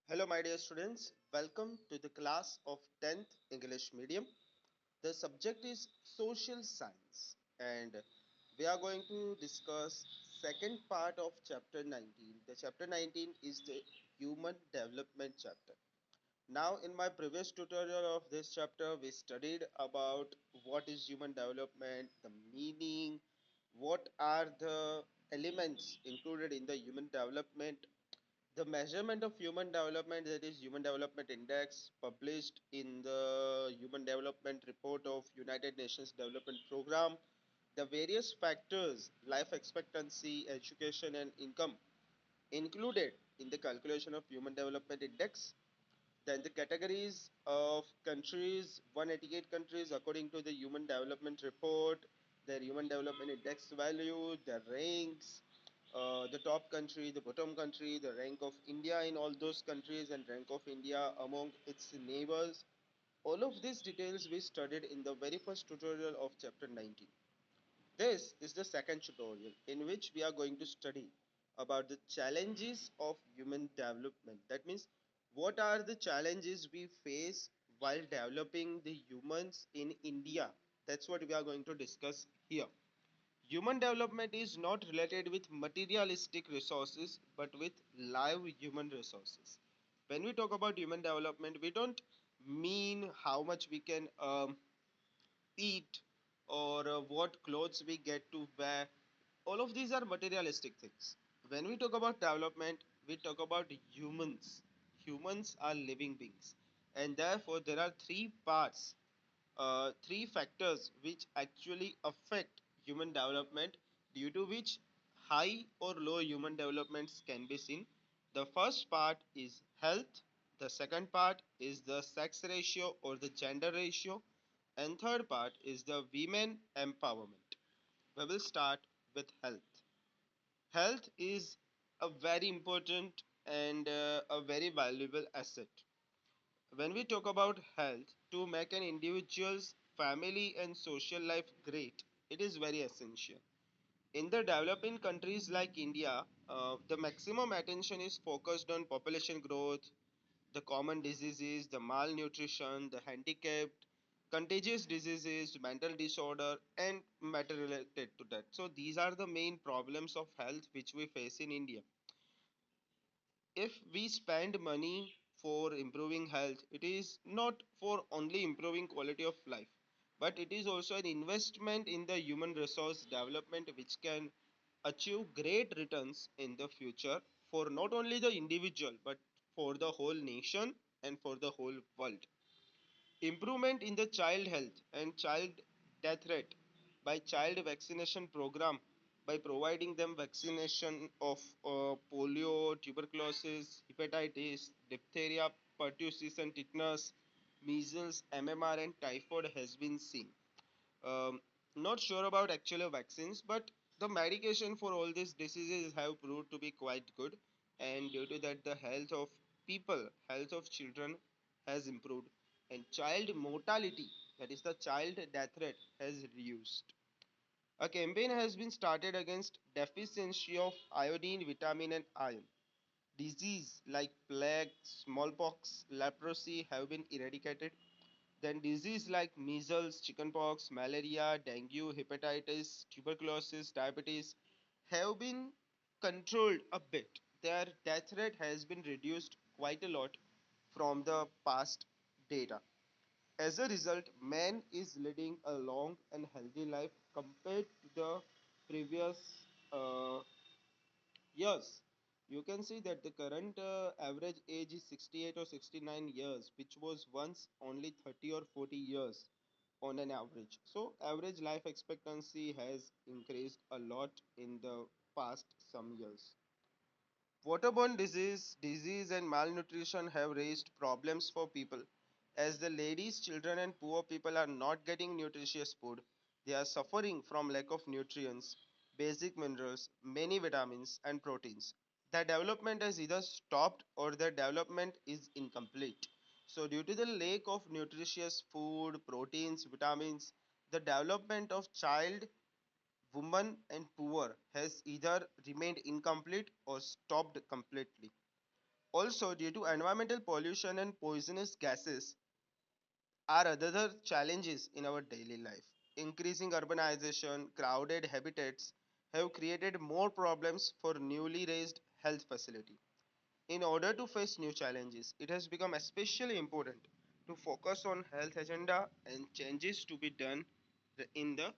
Hello, my dear students. Welcome to the class of 10th English Medium. The subject is social science, and we are going to discuss second part of chapter 19. The chapter 19 is the human development chapter. Now, in my previous tutorial of this chapter, we studied about what is human development, the meaning, what are the elements included in the human development, the measurement of human development, that is human development index, published in the human development report of United Nations Development Program, the various factors, life expectancy, education and income included in the calculation of human development index, then the categories of countries, 188 countries according to the Human Development Report, their Human Development Index value, their ranks, the top country, the bottom country, the rank of India in all those countries, and rank of India among its neighbors. All of these details we studied in the very first tutorial of chapter 19. This is the second tutorial in which we are going to study about the challenges of human development. That means what are the challenges we face while developing the humans in India. That's what we are going to discuss here. Human development is not related with materialistic resources but with live human resources. When we talk about human development, we don't mean how much we can eat or what clothes we get to wear. All of these are materialistic things. When we talk about development, we talk about humans. Humans are living beings, and therefore there are three parts, three factors which actually affect human development, due to which high or low human developments can be seen. The first part is health, the second part is the sex ratio or the gender ratio, and third part is the women empowerment. We will start with health. Health is a very important and a very valuable asset. When we talk about health, to make an individual's family and social life great, it is very essential. In the developing countries like India, the maximum attention is focused on population growth, the common diseases, the malnutrition, the handicapped, contagious diseases, mental disorder, and matter related to that. So these are the main problems of health which we face in India. If we spend money for improving health, it is not for only improving quality of life, but it is also an investment in the human resource development which can achieve great returns in the future for not only the individual but for the whole nation and for the whole world. Improvement in the child health and child death rate by child vaccination program, by providing them vaccination of polio, tuberculosis, hepatitis, diphtheria, pertussis and tetanus, measles, MMR and typhoid has been seen. um, Not sure about actual vaccines, but the medication for all these diseases have proved to be quite good, and due to that, the health of people, health of children, has improved, and child mortality, that is the child death rate, has reduced. A campaign has been started against deficiency of iodine, vitamin, and iron. Disease like plague, smallpox, leprosy have been eradicated. Then disease like measles, chickenpox, malaria, dengue, hepatitis, tuberculosis, diabetes have been controlled a bit. Their death rate has been reduced quite a lot from the past data. As a result, man is leading a long and healthy life compared to the previous years. You can see that the current average age is 68 or 69 years, which was once only 30 or 40 years on an average. So, average life expectancy has increased a lot in the past some years. Waterborne disease and malnutrition have raised problems for people. As the ladies, children, and poor people are not getting nutritious food, they are suffering from lack of nutrients, basic minerals, many vitamins, and proteins. Their development has either stopped or their development is incomplete. So, due to the lack of nutritious food, proteins, vitamins, the development of child, woman, and poor has either remained incomplete or stopped completely. Also, due to environmental pollution and poisonous gases, are other challenges in our daily life. Increasing urbanization, crowded habitats have created more problems for newly raised health facility. In order to face new challenges, it has become especially important to focus on health agenda and changes to be done in the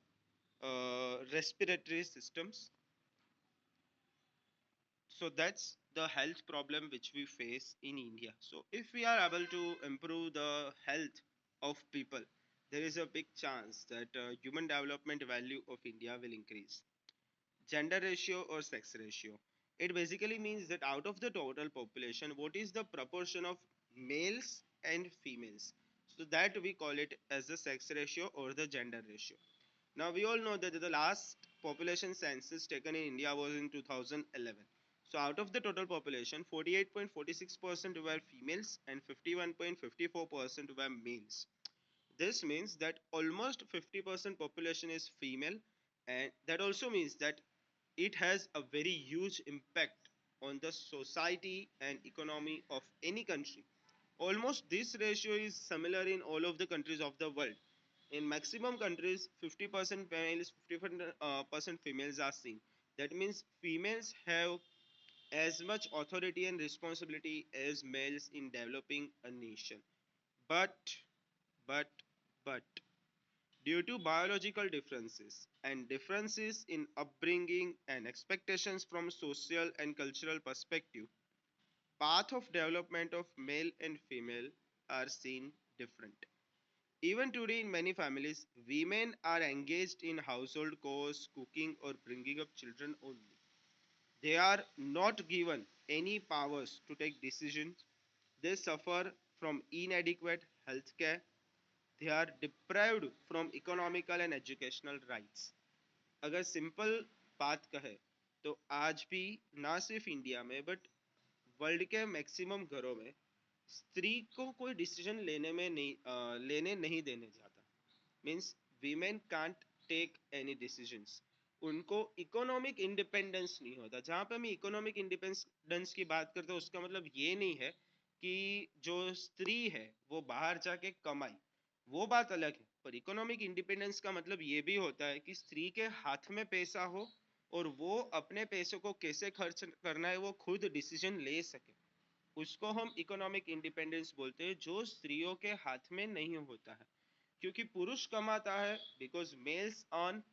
respiratory systems. So that's the health problem which we face in India. So if we are able to improve the health of people, there is a big chance that human development value of India will increase. Gender ratio or sex ratio, it basically means that out of the total population, what is the proportion of males and females? So that we call it as the sex ratio or the gender ratio. Now we all know that the last population census taken in India was in 2011. So out of the total population, 48.46% were females and 51.54% were males. This means that almost 50% population is female, and that also means that it has a very huge impact on the society and economy of any country. Almost this ratio is similar in all of the countries of the world. In maximum countries, 50% males, 50% females are seen. That means females have as much authority and responsibility as males in developing a nation. But, but, but, due to biological differences and differences in upbringing and expectations from social and cultural perspective, path of development of male and female are seen different. Even today, in many families, women are engaged in household chores, cooking, or bringing up children only. They are not given any powers to take decisions. They suffer from inadequate healthcare. They are deprived from economical and educational rights. अगर simple बात कहे तो आज भी ना सिर्फ India में but world के मैक्सिमम घरों में स्त्री को कोई डिसीजन लेने नहीं देने जाता. Means women can't take any decisions. उनको इकोनॉमिक इंडिपेंडेंस नहीं होता. जहाँ पे हम इकोनॉमिक इंडिपेंडेंस की बात करते हैं उसका मतलब ये नहीं है कि जो स्त्री है वो बाहर जाके कमाए, वो बात अलग है. पर इकोनॉमिक इंडिपेंडेंस का मतलब ये भी होता है कि स्त्री के हाथ में पैसा हो और वो अपने पैसों को कैसे खर्च करना है वो खुद डिसीजन ले सके. उसको हम इकोनॉमिक इंडिपेंडेंस बोलते हैं, जो स्त्रियों के हाथ में नहीं होता है. क्योंकि पुरुष कमाता है because males on,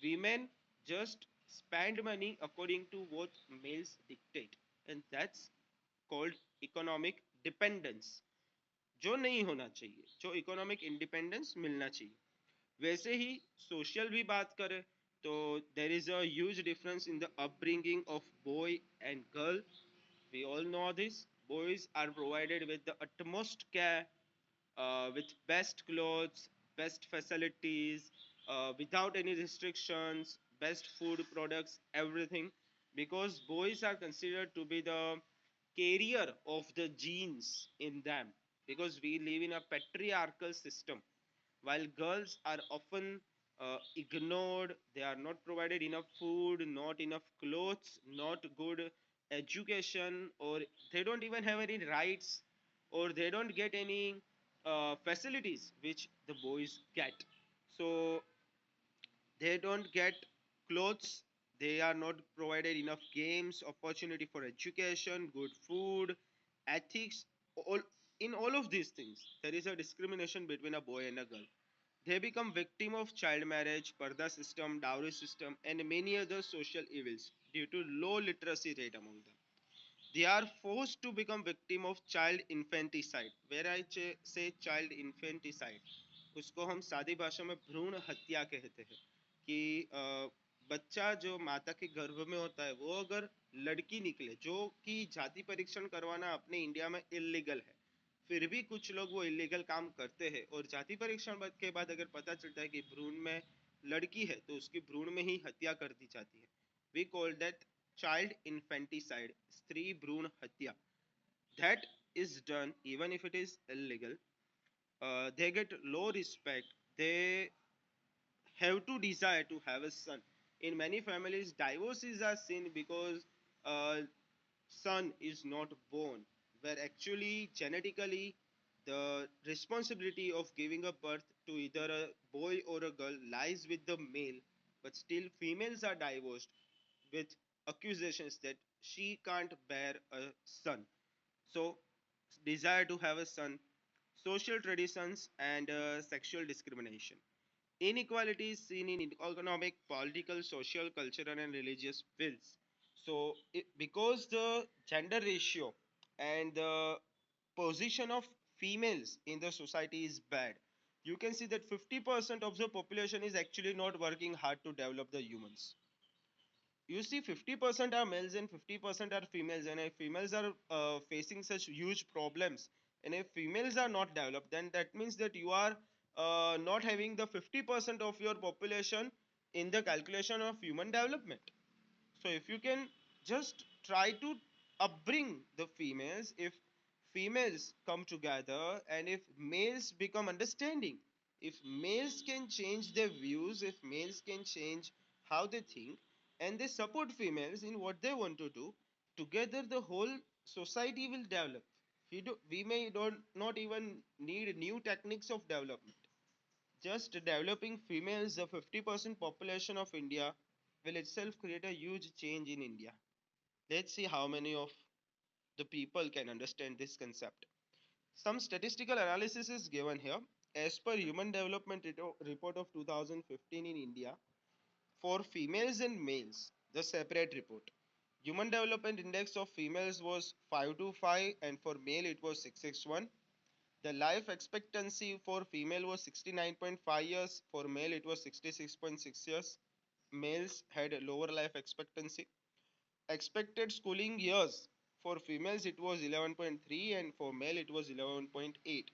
women just spend money according to what males dictate, and that's called economic dependence, जो नहीं होना चाहिए, जो इकोनॉमिक इंडिपेंडेंस मिलना चाहिए. वैसे ही सोशल भी बात करें तो there is a huge difference in the upbringing of boy and girl. We all know this. Boys are provided with the utmost care, with best clothes, best facilities, without any restrictions, best food products, everything. Because boys are considered to be the carrier of the genes in them. Because we live in a patriarchal system, while girls are often ignored. They are not provided enough food, not enough clothes, not good education, or they don't even have any rights, or they don't get any facilities which the boys get. So they don't get clothes, they are not provided enough games, opportunity for education, good food, ethics. All in all of these things there is a discrimination between a boy and a girl. They become victim of child marriage, parda system, dowry system, and many other social evils due to low literacy rate among them. They are forced to become victim of child infanticide. Where I say child infanticide, उसको हम सादी भाषा में भ्रूण हत्या कहते हैं. कि बच्चा जो माता के गर्भ में होता है वो अगर लड़की निकले, जो कि जाति परीक्षण करवाना अपने इंडिया में इलीगल है, फिर भी कुछ लोग वो इलीगल काम करते हैं, और जाति परीक्षण के बाद अगर पता चलता है कि भ्रूण में लड़की है तो उसकी भ्रूण में ही हत्या कर दी जाती है. We call that child infanticide, स्त्री भ्रूण हत्या. That is done even if it is illegal. They get low respect. They have to desire to have a son. In many families, divorces are seen because son is not born. where actually genetically the responsibility of giving a birth to either a boy or a girl lies with the male, but still females are divorced with accusations that she can't bear a son. So, desire to have a son, social traditions, and sexual discrimination. Inequality is seen in economic, political, social, cultural, and religious fields. So, because the gender ratio and the position of females in the society is bad, you can see that 50% of the population is actually not working hard to develop the humans. You see 50% are males and 50% are females, and if females are facing such huge problems, and if females are not developed, then that means that you are not having the 50% of your population in the calculation of human development. So if you can just try to upbring the females, if females come together and if males become understanding, if males can change their views, if males can change how they think, and they support females in what they want to do, together the whole society will develop. We may don't not even need new techniques of development. Just developing females, the 50% population of India, will itself create a huge change in India. Let's see how many of the people can understand this concept. Some statistical analysis is given here. As per Human Development Report of 2015 in India, for females and males, the separate report. Human Development Index of females was 525 and for male it was 661. The life expectancy for female was 69.5 years, for male it was 66.6 years. Males had a lower life expectancy. Expected schooling years for females it was 11.3 and for male it was 11.8.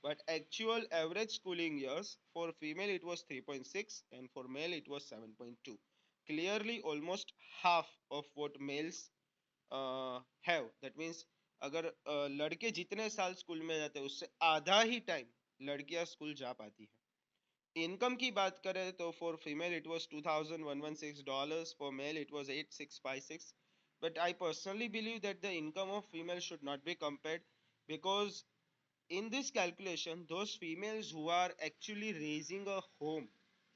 But actual average schooling years for female it was 3.6 and for male it was 7.2. Clearly almost half of what males have. That means अगर लड़के जितने साल school में जाते हैं उससे आधा ही time लड़कियां स्कूल जा पाती है. इनकम की बात करें तो for female it was $2,116, for male it was 8656. But I personally believe that the income of female should not be compared, because in this calculation those females who are actually raising a home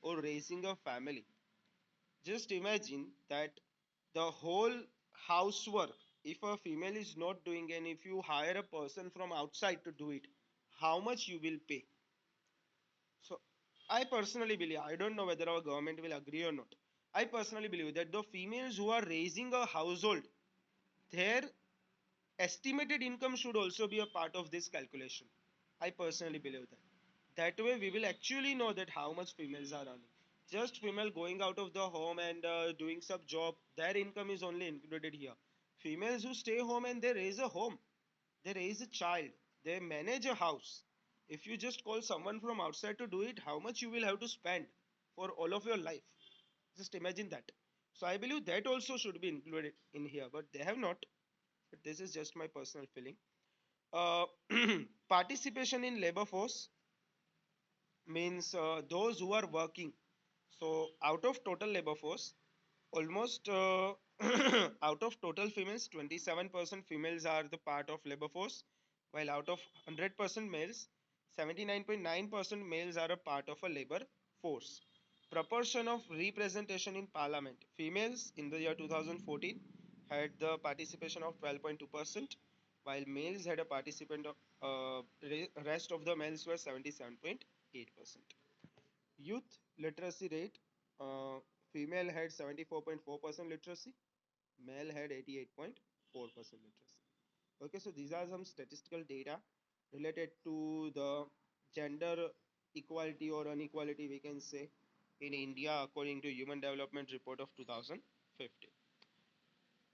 or raising a family, just imagine that the whole housework, if a female is not doing and if you hire a person from outside to do it, how much you will pay. So I personally believe, I don't know whether our government will agree or not, I personally believe that the females who are raising a household, their estimated income should also be a part of this calculation. I personally believe that. That way we will actually know that how much females are earning. Just female going out of the home and doing some job, their income is only included here. Females who stay home and they raise a home, they raise a child, they manage a house. If you just call someone from outside to do it, how much you will have to spend for all of your life? Just imagine that. So I believe that also should be included in here, but they have not. But this is just my personal feeling. uh, Participation in labor force means those who are working. So out of total labor force, almost out of total females, 27% females are the part of labor force, while out of 100% males, 79.9% males are a part of a labor force. Proportion of representation in parliament: females in the year 2014 had the participation of 12.2%, while males had a participant of rest of the males were 77.8%. Youth literacy rate: female had 74.4% literacy, male had 88.4% literacy. Okay, so these are some statistical data related to the gender equality or inequality, we can say, in India according to Human Development Report of 2015.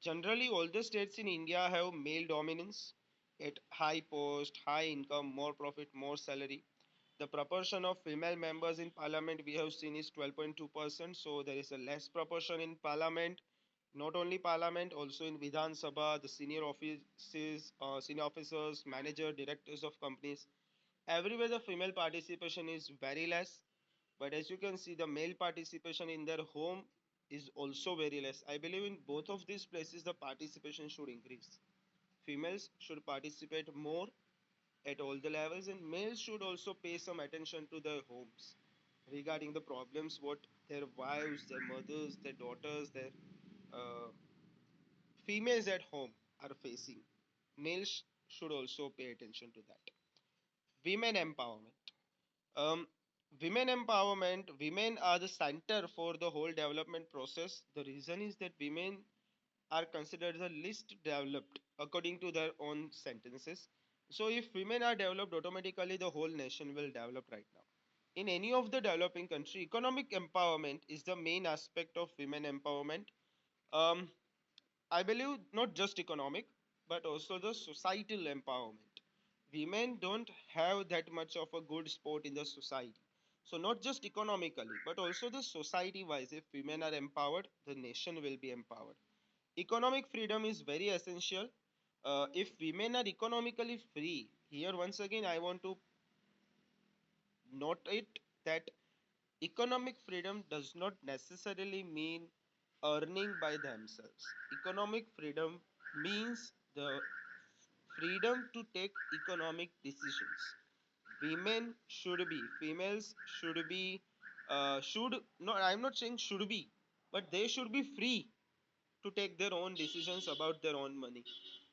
Generally, all the states in India have male dominance at high post, high income, more profit, more salary. The proportion of female members in parliament we have seen is 12.2%. So there is a less proportion in parliament. Not only parliament, also in Vitan Sabha, the senior officers, manager, directors of companies. Everywhere the female participation is very less. But as you can see, the male participation in their home is also very less. I believe in both of these places the participation should increase. females should participate more at all the levels, and males should also pay some attention to their homes regarding the problems what their wives, their mothers, their daughters, their uh, females at home are facing. Males should also pay attention to that. Women empowerment. Um, Women empowerment, women are the center for the whole development process. The reason is that women are considered the least developed according to their own sentences. So if women are developed, automatically the whole nation will develop right now. In any of the developing country, economic empowerment is the main aspect of women empowerment. Um, I believe not just economic, but also the societal empowerment. Women don't have that much of a good spot in the society. So not just economically, but also the society wise. If women are empowered, the nation will be empowered. Economic freedom is very essential. If women are economically free, here once again I want to note it that economic freedom does not necessarily mean earning by themselves. Economic freedom means the freedom to take economic decisions. Women should be, females should be, should, no, I'm not saying should be, but they should be free to take their own decisions about their own money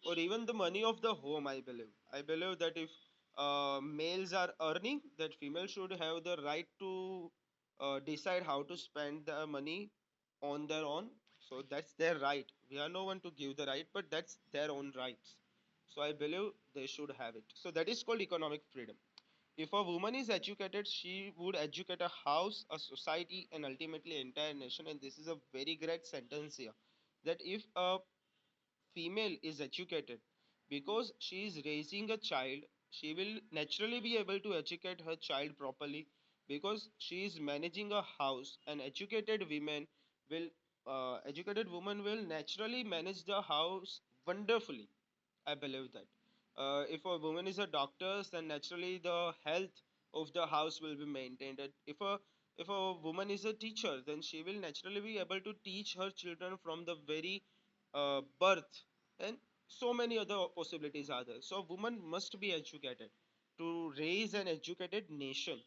or even the money of the home. I believe that if males are earning, that females should have the right to decide how to spend the money on their own. So that's their right. We are no one to give the right, but that's their own rights. So I believe they should have it. So that is called economic freedom. If a woman is educated, she would educate a house, a society, and ultimately entire nation. And this is a very great sentence here. That if a female is educated, because she is raising a child, she will naturally be able to educate her child properly, because she is managing a house. An educated woman will naturally manage the house wonderfully. I believe that. If a woman is a doctor, then naturally the health of the house will be maintained. And if a woman is a teacher, then she will naturally be able to teach her children from the very birth, and so many other possibilities are there. So, woman must be educated to raise an educated nation.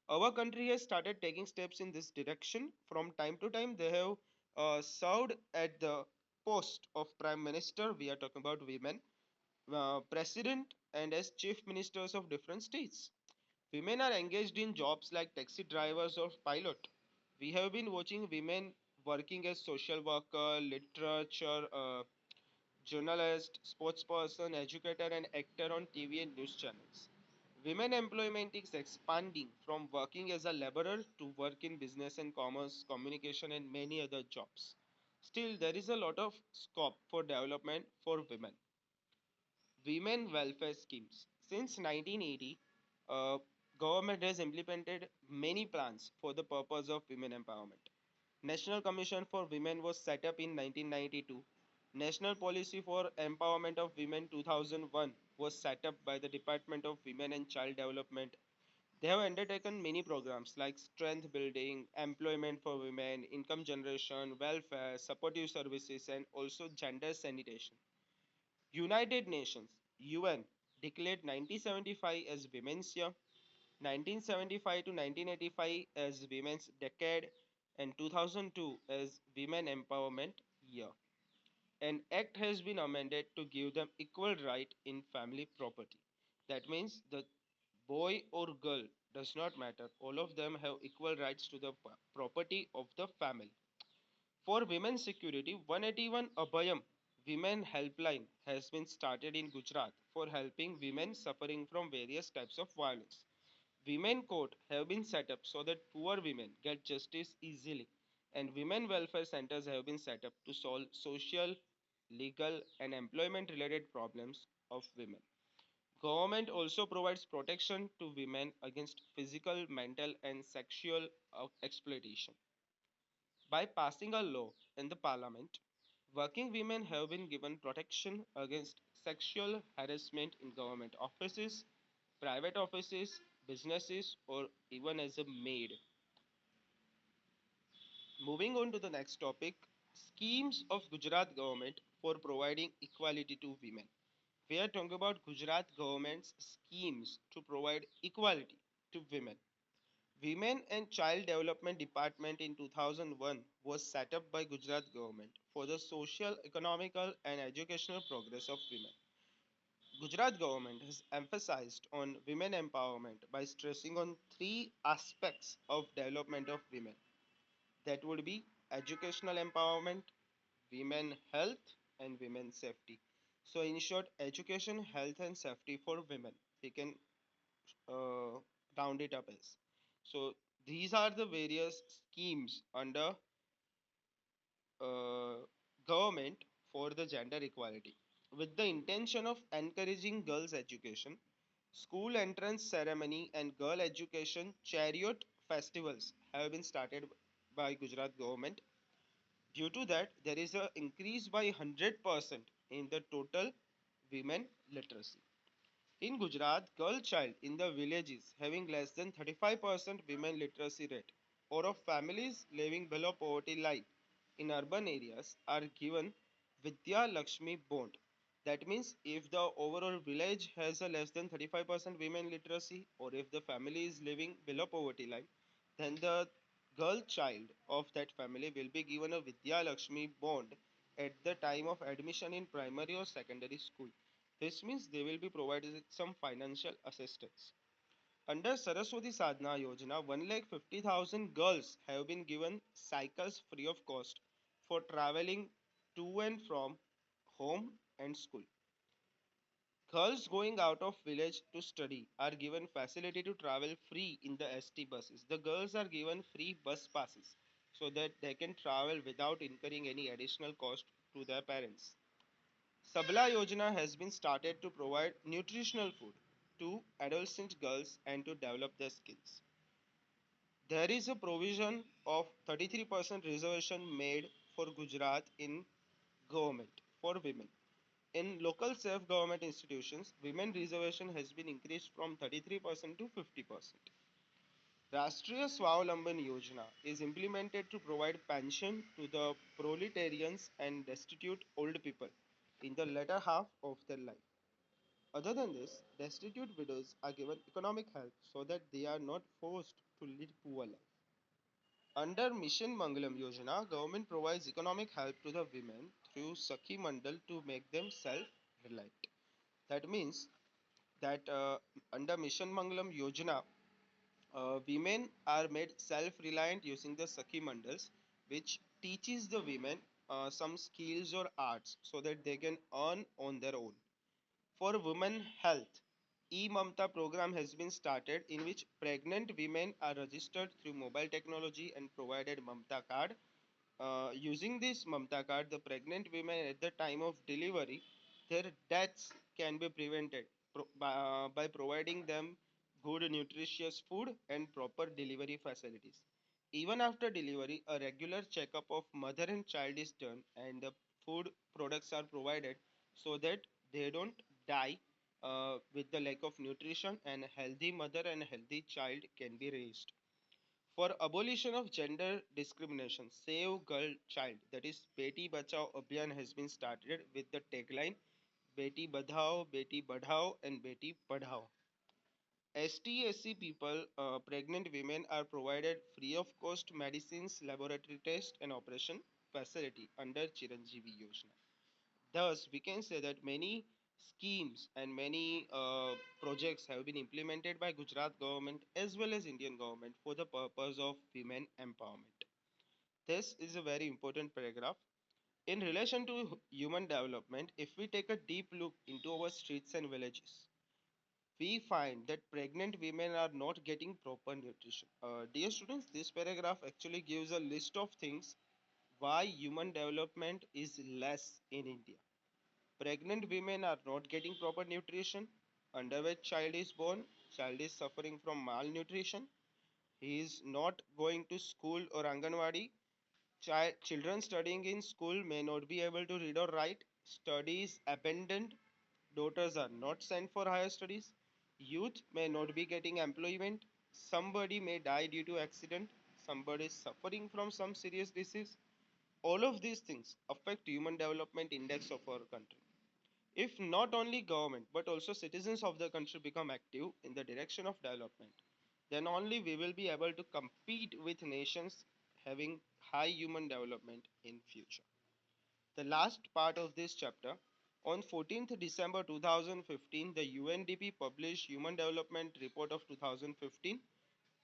Our country has started taking steps in this direction. From time to time, they have served at the post of prime minister. We are talking about women, president, and as chief ministers of different states. Women are engaged in jobs like taxi drivers or pilot. We have been watching women working as social worker, literature, journalist, sportsperson, educator, and actor on TV and news channels. Women employment is expanding from working as a laborer to work in business and commerce, communication, and many other jobs. Still, there is a lot of scope for development for women. Women welfare schemes. Since 1980, government has implemented many plans for the purpose of women empowerment. National Commission for Women was set up in 1992. National Policy for Empowerment of Women 2001 was set up by the Department of Women and Child Development. They have undertaken many programs like strength building, employment for women, income generation, welfare, supportive services, and also gender sanitation. United Nations (UN) declared 1975 as Women's Year, 1975 to 1985 as Women's Decade, and 2002 as Women Empowerment Year. An act has been amended to give them equal right in family property. That means the boy or girl does not matter. All of them have equal rights to the property of the family. For women's security, 181 Abhayam Women Helpline has been started in Gujarat for helping women suffering from various types of violence. Women court have been set up so that poor women get justice easily, and women welfare centers have been set up to solve social, legal, and employment related problems of women. Government also provides protection to women against physical, mental, and sexual exploitation. By passing a law in the parliament, working women have been given protection against sexual harassment in government offices, private offices, businesses, or even as a maid. Moving on to the next topic, schemes of Gujarat government for providing equality to women. We are talking about Gujarat government's schemes to provide equality to women. Women and Child Development Department in 2001 was set up by Gujarat government for the social, economical and educational progress of women. Gujarat government has emphasized on women empowerment by stressing on three aspects of development of women. That would be educational empowerment, women health and women safety. So in short, education, health and safety for women. We can uh, round it up as. So these are the various schemes under uh, government for the gender equality. With the intention of encouraging girls' education, school entrance ceremony and girl education chariot festivals have been started by Gujarat government. Due to that, there is an increase by 100% in the total women literacy. In Gujarat, girl child in the villages having less than 35% women literacy rate or of families living below poverty line in urban areas are given Vidya Lakshmi bond. That means if the overall village has a less than 35% women literacy or if the family is living below poverty line, then the girl child of that family will be given a Vidya Lakshmi bond at the time of admission in primary or secondary school. This means they will be provided with some financial assistance. Under Saraswati Sadhana Yojana, 1,50,000 girls have been given cycles free of cost for traveling to and from home and school. Girls going out of village to study are given facility to travel free in the ST buses. The girls are given free bus passes so that they can travel without incurring any additional cost to their parents. Sabla Yojana has been started to provide nutritional food to adolescent girls and to develop their skills. There is a provision of 33% reservation made for Gujarat in government for women. In local self-government institutions, women reservation has been increased from 33% to 50%. Rashtriya Swavalamban Yojana is implemented to provide pension to the proletarians and destitute old people in the latter half of their life. Other than this, destitute widows are given economic help so that they are not forced to lead poor life. Under Mission Mangalam Yojana, government provides economic help to the women through Sakhi Mandal to make them self-reliant. That means that under Mission Mangalam Yojana, women are made self-reliant using the Sakhi Mandals, which teaches the women some skills or arts so that they can earn on their own. For women health, e-Mamta program has been started in which pregnant women are registered through mobile technology and provided Mamta card. Using this Mamta card, the pregnant women at the time of delivery, their deaths can be prevented by providing them good nutritious food and proper delivery facilities. Even after delivery, a regular checkup of mother and child is done and the food products are provided so that they don't die with the lack of nutrition and a healthy mother and a healthy child can be raised. For abolition of gender discrimination, Save Girl Child, that is Beti Bachao Abhiyan has been started with the tagline Beti Badhao, Beti Badhao and Beti Padhao. ST/SC people, pregnant women are provided free of cost medicines, laboratory test and operation facility under Chiranjeevi Yojana. Thus, we can say that many schemes and many projects have been implemented by Gujarat government as well as Indian government for the purpose of women empowerment. This is a very important paragraph. In relation to human development, if we take a deep look into our streets and villages, we find that pregnant women are not getting proper nutrition. Dear students, this paragraph actually gives a list of things why human development is less in India. Pregnant women are not getting proper nutrition. Underweight child is born. Child is suffering from malnutrition. He is not going to school or Anganwadi. Children studying in school may not be able to read or write. Studies abandoned. Daughters are not sent for higher studies. Youth may not be getting employment. Somebody may die due to accident. Somebody is suffering from some serious disease. All of these things affect human development index of our country. If not only government but also citizens of the country become active in the direction of development, then only we will be able to compete with nations having high human development in future. The last part of this chapter, on 14th December 2015, the UNDP published Human Development Report of 2015,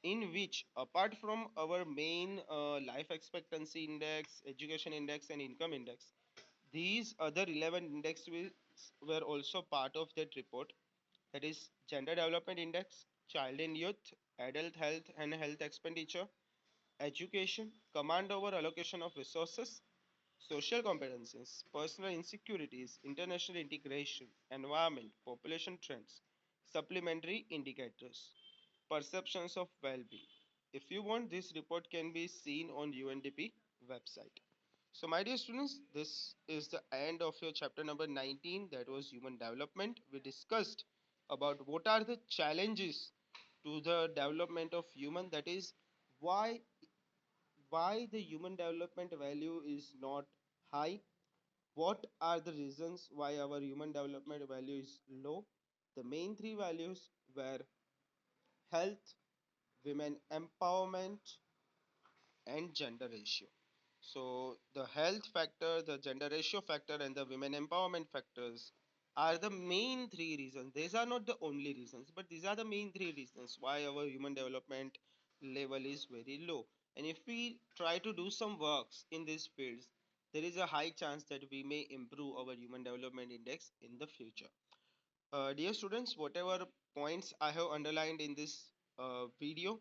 in which, apart from our main life expectancy index, education index, and income index, these other relevant indexes were also part of that report. That is Gender Development Index, Child and Youth, Adult Health and Health Expenditure, Education, Command over Allocation of Resources, Social competencies, personal insecurities, international integration, environment, population trends, supplementary indicators, perceptions of well-being. If you want, this report can be seen on UNDP website. So my dear students, this is the end of your chapter number 19, that was human development. We discussed about what are the challenges to the development of human, that is why the human development value is not high, what are the reasons why our human development value is low. The main three values were health, women empowerment, and gender ratio. So the health factor, the gender ratio factor, and the women empowerment factors are the main three reasons. These are not the only reasons, but these are the main three reasons why our human development level is very low. And if we try to do some works in these fields, there is a high chance that we may improve our human development index in the future. Dear students, whatever points I have underlined in this video,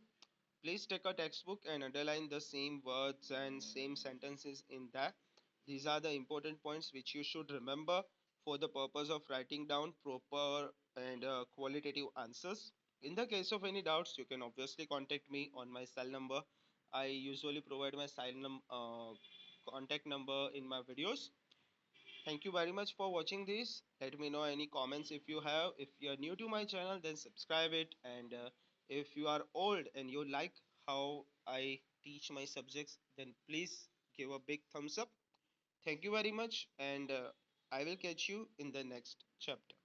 please take a textbook and underline the same words and same sentences in that. These are the important points which you should remember for the purpose of writing down proper and qualitative answers. In the case of any doubts, you can obviously contact me on my cell number. I usually provide my contact number in my videos. Thank you very much for watching this. Let me know any comments if you have. If you are new to my channel, then subscribe it. And if you are old and you like how I teach my subjects, then please give a big thumbs up. Thank you very much, and I will catch you in the next chapter.